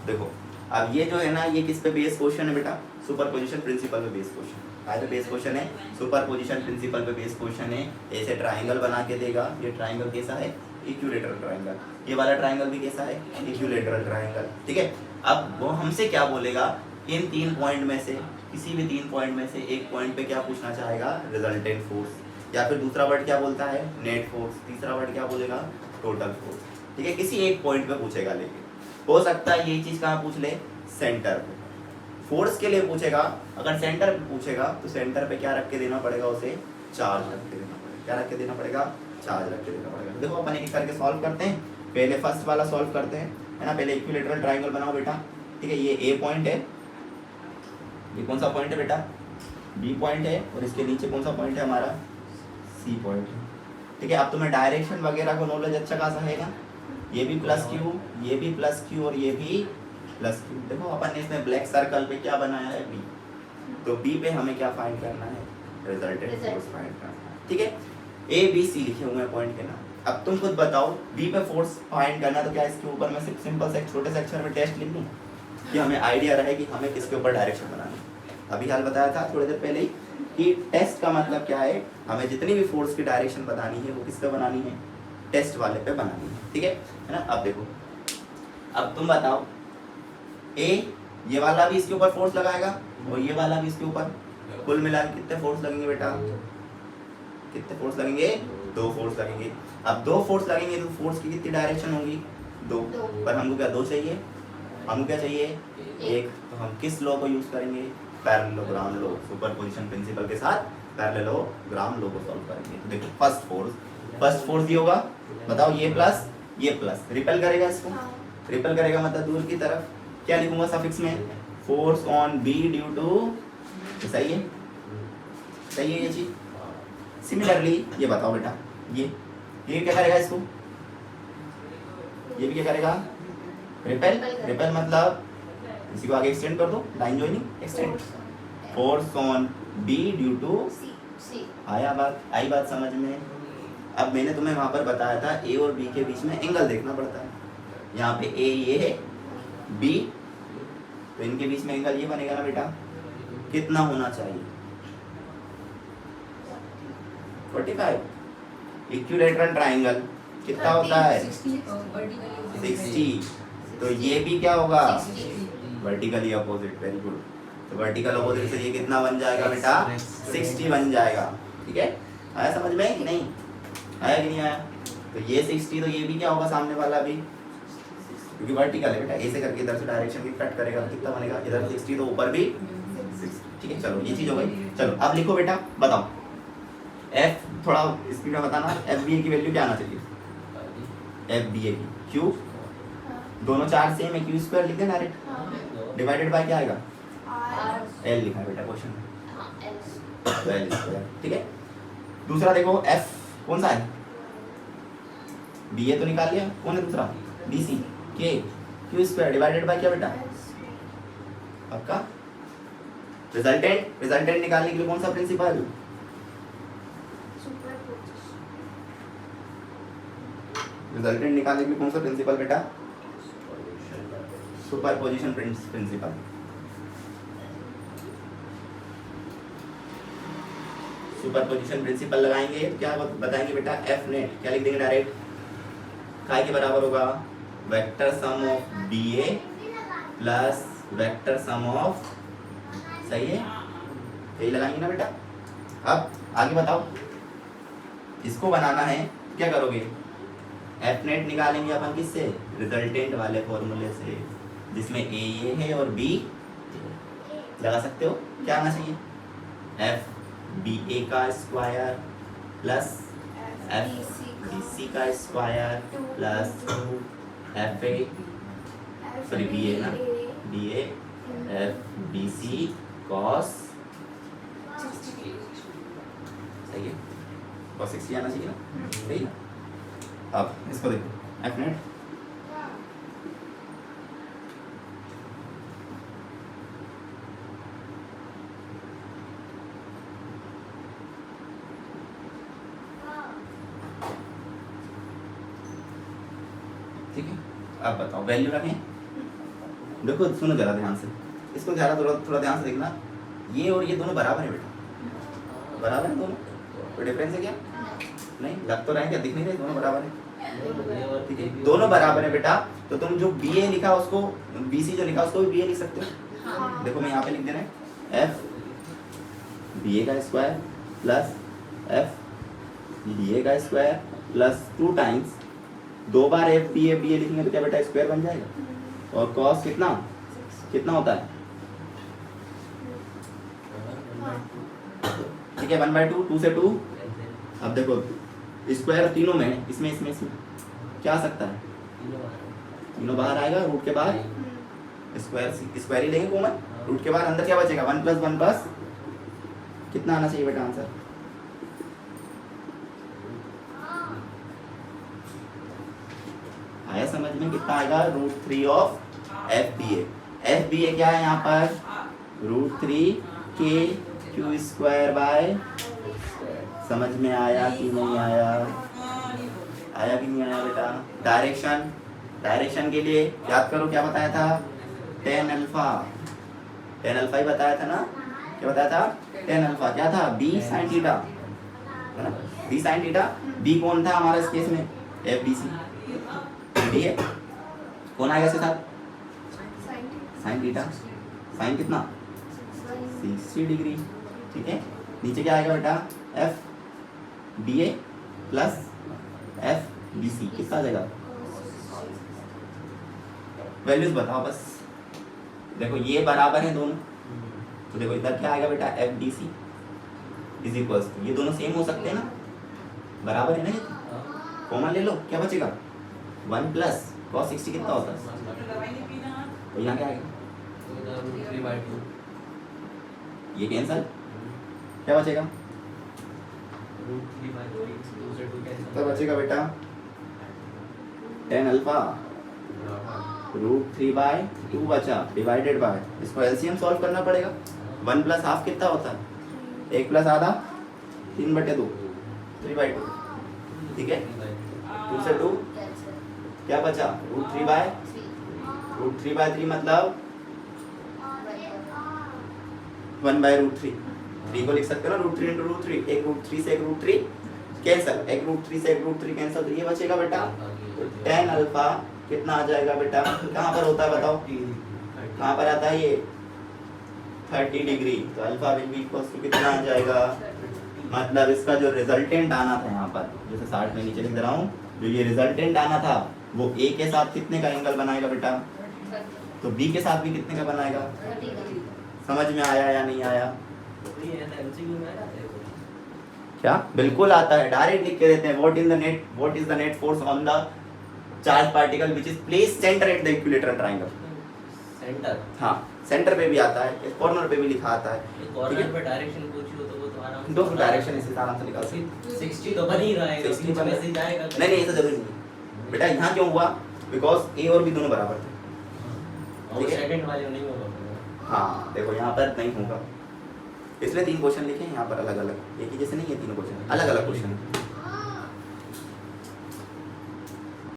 देखो अब ये जो है ना, ये किस पे बेस क्वेश्चन है बेटा? सुपरपोजिशन प्रिंसिपल पे बेस क्वेश्चन। काय पे बेस क्वेश्चन है? सुपरपोजिशन प्रिंसिपल पे बेस क्वेश्चन है। ऐसे ट्राइंगल बना के देगा। ये ट्राइंगल कैसा है? Equilateral triangle. ये वाला ट्राइंगल भी कैसा है? Equilateral triangle. ठीक है, अब वो हमसे क्या बोलेगा? इन 3 पॉइंट में से किसी भी 3 पॉइंट में से एक पॉइंट पे क्या पूछना चाहेगा? रिजल्टेंट फोर्स, या फिर दूसरा वर्ड क्या बोलता है? Net force. तीसरा वर्ड क्या बोलेगा? Total force. ठीक है, किसी एक पॉइंट पे पूछेगा। लेकिन हो सकता है ये चीज कहाँ पूछ ले? सेंटर पे। फोर्स के लिए पूछेगा, अगर सेंटर पे पूछेगा तो सेंटर पे क्या रख के देना पड़ेगा उसे? चार्ज रख के देना पड़ेगा। क्या रख के देना पड़ेगा? चार्ज रख के देना पड़ेगा। देखो अपन एक करके सॉल्व करते हैं। पहले फर्स्ट वाला सॉल्व करते हैं, है ना। पहले इक्विलेटरल ट्राइंगल बनाओ बेटा। ठीक है, ये ए पॉइंट है, ये कौन सा पॉइंट है बेटा? बी पॉइंट है, और इसके नीचे कौन सा पॉइंट है हमारा? सी पॉइंट है। ठीक है, अब तुम्हें डायरेक्शन वगैरह का नॉलेज अच्छा खासा है ना। ये भी प्लस क्यू, ये भी प्लस क्यू, और ये भी प्लस क्यू। देखो अपन ने इसमें ब्लैक सर्कल पे क्या बनाया है? बी। तो बी पे हमें क्या फाइंड करना है? रिजल्टेंट फोर्स फाइंड करना है। ठीक है, ए बी सी लिखे हुए हैं पॉइंट के नाम। अब तुम खुद बताओ, बी पे फोर्स फाइंड करना, तो क्या इसके ऊपर मैं सिंपल से एक छोटे से अक्षर में टेस्ट लिख दूं कि हमें आइडिया रहे कि हमें किसके ऊपर डायरेक्शन बनाना है? अभी हाल बताया था थोड़ी देर पहले ही कि टेस्ट का मतलब क्या है? हमें जितनी भी फोर्स की डायरेक्शन बतानी है वो किस पे बनानी है? टेस्ट वाले पे बनानी है। ठीक है ना। अब देखो, अब तुम बताओ, ए ये वाला भी इसके ऊपर फोर्स लगाएगा और ये वाला भी इसके ऊपर, कुल मिला के कितने फोर्स लगेंगे बेटा? कितने फोर्स लगेंगे? 2 फोर्स लगेंगे। अब 2 फोर्स लगेंगे तो फोर्स की कितनी डायरेक्शन होगी? 2। पर हमको क्या 2 चाहिए? हमको क्या चाहिए? 1। तो हम किस लॉ को यूज करेंगे? Parallelogram law. सुपरपोजिशन प्रिंसिपल के साथ पैरेललोग्राम लॉ को सॉल्व करेंगे। तो देखो फर्स्ट फोर्स ये होगा, बताओ, ये प्लस रिपेल करेगा इसको। रिपेल करेगा मतलब दूर की तरफ। क्या लिखूंगा सफिक्स में? Force on B due to. सही है, सही है ये चीज। सिमिलरली ये बताओ बेटा, ये क्या करेगा इसको? ये भी क्या करेगा? रिपेल मतलब इसी को आगे एक्सटेंड कर दो, line joining extend. Force on B due to C. आई बात समझ में? अब मैंने तुम्हें वहां पर बताया था ए और बी के बीच में एंगल देखना पड़ता है। यहाँ पे ए ये है, बी, तो इनके बीच में एंगल ये बनेगा ना बेटा। कितना होना चाहिए? 45। इक्विलेटरल ट्राइंगल कितना होता है? 60। तो ये भी क्या होगा? Vertically opposite. Very good. तो वर्टिकल अपोजिट से ये कितना बन जाएगा बेटा? 60 बन जाएगा। ठीक है, आया समझ में कि नहीं? आया कि नहीं आया? तो ये 60, तो ये भी क्या होगा? सामने वाला भी, क्योंकि वर्टिकल है बेटा। ऐसे करके इधर से डायरेक्शन भी कट करेगा, कितना बनेगा? इधर 60 तो ऊपर भी 60। ठीक है, चलो ये चीज हो गई। चलो अब लिखो बेटा, बताओ एफ, थोड़ा स्पीड में बताना। एफ बी ए की वैल्यू क्या आना चाहिए? एफ बी ए की क्यू, दोनों 4 सेम है, क्यू स्क्वायर लिख देना डायरेक्ट। डिवाइडेड बाय क्या आएगा? एल लिखा है बेटा क्वेश्चन में, तो एल स्क्वायर। ठीक है, दूसरा देखो, एफ कौन सा है? बी ए तो निकाल लिया, कौन है दूसरा? बी सी के, क्यू स्क्वायर डिवाइडेड बाय क्या बेटा? पक्का? रिजल्टेंट निकालने के लिए कौन सा प्रिंसिपल? रिजल्टेंट निकालने के लिए कौन सा प्रिंसिपल बेटा? Superposition principle. सुपरपोजिशन प्रिंसिपल लगाएंगे तो क्या बताएंगे बेटा? एफ नेट क्या लिख देंगे डायरेक्ट? काय के बराबर होगा? Vector sum of B A plus vector sum of, सही है, यही लगाएंगे ना बेटा। अब आगे बताओ, इसको बनाना है, क्या करोगे? एफ नेट निकालेंगे अपन किससे? रिजल्टेंट वाले फॉर्मूले से, जिसमें ए ये है और बी लगा सकते हो। क्या आना चाहिए? एफ बी ए का square plus F B C का square plus F A, sorry B A ना, B A F B C cos, सही है, कॉस 60 आना चाहिए ना, सही है। अब इसको देखो, एफ नेट ठीक है। अब बताओ वैल्यू रखें, देखो सुनो जरा ध्यान से, इसको जरा थोड़ा ध्यान से देखना, ये और ये दोनों बराबर है बेटा, बराबर है दोनों, कोई डिफरेंस है क्या? नहीं, लग तो रहा है क्या, दिख नहीं रहे दोनों बराबर है, ठीक है दोनों बराबर है बेटा। तो तुम जो बी ए लिखा उसको, बी सी जो लिखा उसको भी बी ए लिख सकते हो। देखो मैं यहाँ पे लिख दे रहे हैं एफ बी ए का square plus F D A का स्क्वायर प्लस 2 टाइम्स, 2 बार एफ बी ए लिखेंगे तो क्या बेटा स्क्वायर बन जाएगा, और कॉस कितना कितना होता है, ठीक है 1/2, 2 से 2। अब देखो स्क्वायर तीनों में है, इसमें क्या आ सकता है, तीनों बाहर आएगा, रूट के बाहर स्क्वायर ही लेंगे कॉमन, रूट के बाहर अंदर क्या बचेगा 1 + 1 प्लस कितना आना चाहिए बेटा आंसर, आया समझ में, कितना आएगा √3 of F B A. F B A क्या है यहाँ पर, √3 के क्यू स्क्वायर बाय, समझ में आया कि नहीं आया, आया कि नहीं आया बेटा। डायरेक्शन के लिए याद करो क्या बताया था, tan अल्फा ही बताया था ना, क्या बताया था, tan अल्फा क्या था, b sin थीटा है ना, b sin थीटा, b कौन था हमारा इस केस में, एफ बी सी, ठीक है कौन आएगा इसके साथ, sin थीटा, sin कितना 60 डिग्री, ठीक है नीचे क्या आएगा बेटा F B A plus F B सी, कितना आ जाएगा, वैल्यूज बताओ बस। देखो ये बराबर है दोनों, तो देखो इधर क्या आएगा बेटा F D C is equals, ये दोनों सेम हो सकते हैं ना, बराबर है ना, ये कॉमन ले लो, क्या बचेगा 1 प्लस cos 60 कितना होता है, तो यहाँ क्या आएगा ये कैंसल, क्या बचेगा, तो बचेगा बेटा tan अल्फा √3/2 बचा, डिवाइडेड बाय, इसको एलसीएम सॉल्व करना पड़ेगा, 1 + हाफ कितना होता है, 1 + आधा 3/2, 3/2, ठीक है 2 से 2 क्या बचा √3/3 मतलब 1/√3, 3 को लिख सकते हो ना √3 × √3, एक √3 से एक √3 कैंसिल, एक √3 से एक √3 कैंसिल, तो ये बचेगा बेटा tan अल्फा कितना आ जाएगा बेटा, कहाँ पर होता है बताओ, कहाँ पर आता है ये 30 डिग्री, तो alpha will be equal to कितना आ जाएगा, मतलब इसका जो रिजल्टेंट आना था यहाँ पर, जैसे 60 में नीचे लिख रहा हूँ, जो ये रिजल्टेंट आना था वो ए के साथ कितने का एंगल बनाएगा बेटा, तो बी के साथ भी कितने का बनाएगा, समझ में आया या नहीं आया, क्या बिल्कुल आता है, डायरेक्ट लिख के देते हैं, what is the net force on the charge particle which is placed centre at the equilateral triangle, centre, हाँ सेंटर पे भी आता है, कॉर्नर पे भी लिखा आता है, कॉर्नर पे डायरेक्शन पूछी हो तो वो तो आराम से, दो डायरेक्शन इसे आराम से निकाल सकते, 60 तो बन ही रहा है, 60 में से जाएगा, नहीं ऐसा जरूरी नहीं बेटा, यहाँ क्यों हुआ, बिकॉज ए और बी दोनों बराबर थे, ठीक है सेकंड वाले नहीं होगा, हाँ देखो यहाँ पर नहीं होगा, इसलिए 3 क्वेश्चन लिखे यहाँ पर अलग अलग, एक ही जैसे नहीं है, तीनों क्वेश्चन अलग अलग क्वेश्चन।